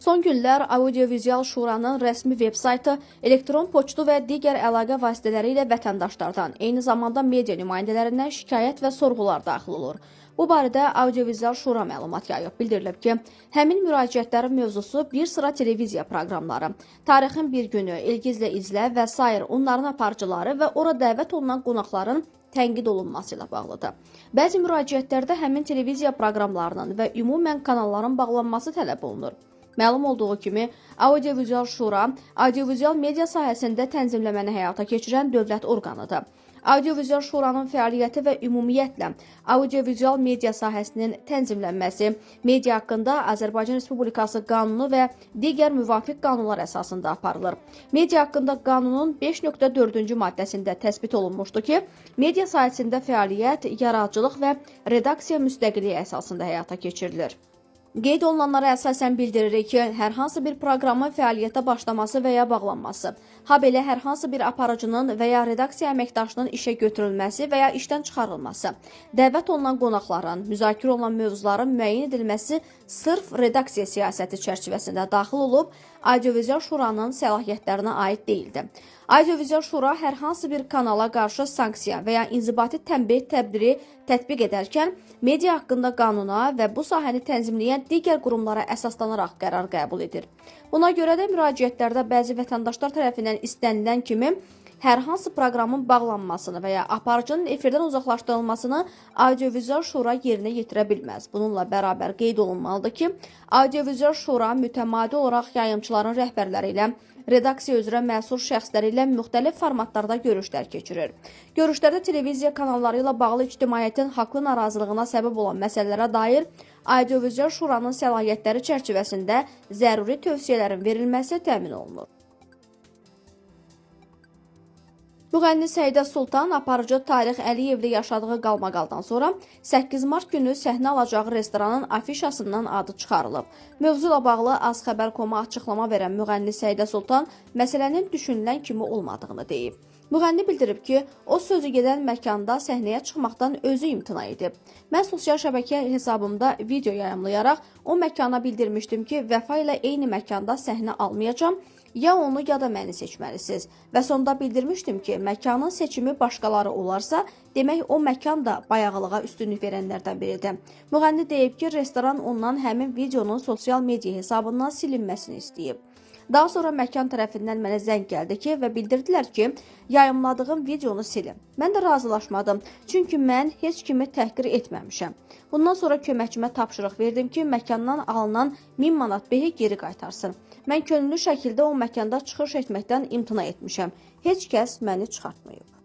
Son günlər Audiovizual Şuranın rəsmi veb-saytı elektron poçtu və digər əlaqə vasitələri ilə vətəndaşlardan, eyni zamanda media nümayəndələrindən şikayət və sorğular daxil olur. Bu barədə Audiovizual Şura məlumat yayıb. Bildirilib ki, həmin müraciətlərin mövzusu bir sıra televiziya proqramları, tarixin bir günü, İlgizlə izlə və s. onların aparıcıları və ora dəvət olunan qonaqların tənqid olunması ilə bağlıdır. Bəzi müraciətlərdə həmin televiziya proqramlarının və ümumən kanalların bağlanması tələb olunur. Məlum olduğu kimi, Audiovizual Şura audiovizual media sahəsində tənzimləməni həyata keçirən dövlət orqanıdır. Audiovizual Şuranın fəaliyyəti və ümumiyyətlə audiovizual media sahəsinin tənzimlənməsi media haqqında Azərbaycan Respublikası qanunu və digər müvafiq qanunlar əsasında aparılır. Media haqqında qanunun 5.4-cü maddəsində təsbit olunmuşdur ki, media sahəsində fəaliyyət, yaradıcılıq və redaksiya müstəqilliyi əsasında həyata keçirilir. Qeyd olunanlara əsasən bildiririk ki, hər hansı bir proqramın fəaliyyətə başlaması və ya bağlanması, ha belə hər hansı bir aparıcının və ya redaksiya əməkdaşının işə götürülməsi və ya işdən çıxarılması, dəvət olunan qonaqların, müzakirə olunan mövzuların müəyyən edilməsi sırf redaksiya siyasəti çərçivəsində daxil olub, Audiovizual Şuranın səlahiyyətlərinə aid deyildi. Audiovizual Şura hər hansı bir kanala qarşı sanksiya və ya inzibati tənbeh tədbiri tətbiq edərkən media haqqında qanuna və bu sahəni tənzimləyən digər qurumlara əsaslanaraq qərar qəbul edir. Buna görə də müraciətlərdə bəzi vətəndaşlar tərəfindən istənilən kimi hər hansı proqramın bağlanmasını və ya aparıcının efirdən uzaqlaşdırılmasını Audiovizual Şura yerinə yetirə bilməz. Bununla bərabər qeyd olunmalıdır ki, Audiovizual Şura mütəmadi olaraq yayımçıların rəhbərləri ilə, redaksiya üzrə məsul şəxsləri ilə müxtəlif formatlarda görüşlər keçirir. Görüşlərdə televiziya kanalları ilə bağlı ictimaiyyətin haqlı narazılığına səbəb olan məsələlərə dair Audiovizual Şuranın səlahiyyətləri çərçivəsində zəruri tövsiyələrin verilməsi təmin olunur. Müğənni Səidə Sultan aparıcı Tarix Əliyevlə yaşadığı qalmaqaldan sonra 8 mart günü səhnə alacağı restoranın afişasından adı çıxarılıb. Mövzu ilə bağlı AzXəbər.com-a açıqlama verən müğənni Səidə Sultan məsələnin düşünülən kimi olmadığını deyib. Müğənni bildirib ki, o sözü gedən məkanda səhnəyə çıxmaqdan özü imtina edib. Mən sosial şəbəkə hesabımda video yayımlayaraq o məkana bildirmişdim ki, Vəfa ilə eyni məkanda səhnə almayacam, ya onu ya da məni seçməlisiniz. Və sonda bildirmişdim ki, məkanın seçimi başqaları olarsa, demək o məkan da bayağılığa üstünlük verənlərdən biridir. Müğənni deyib ki, restoran ondan həmin videonun sosial media hesabından silinməsini istəyib. Daha sonra məkan tərəfindən mənə zəng gəldi ki, və bildirdilər ki, yayımladığım videonu silin. Mən də razılaşmadım, çünki mən heç kimi təhqir etməmişəm. Bundan sonra köməkçimə tapşırıq verdim ki, məkandan alınan 1000 manat behi geri qaytarsın. Mən könüllü şəkildə o məkanda çıxış etməkdən imtina etmişəm. Heç kəs məni çıxartmayıb.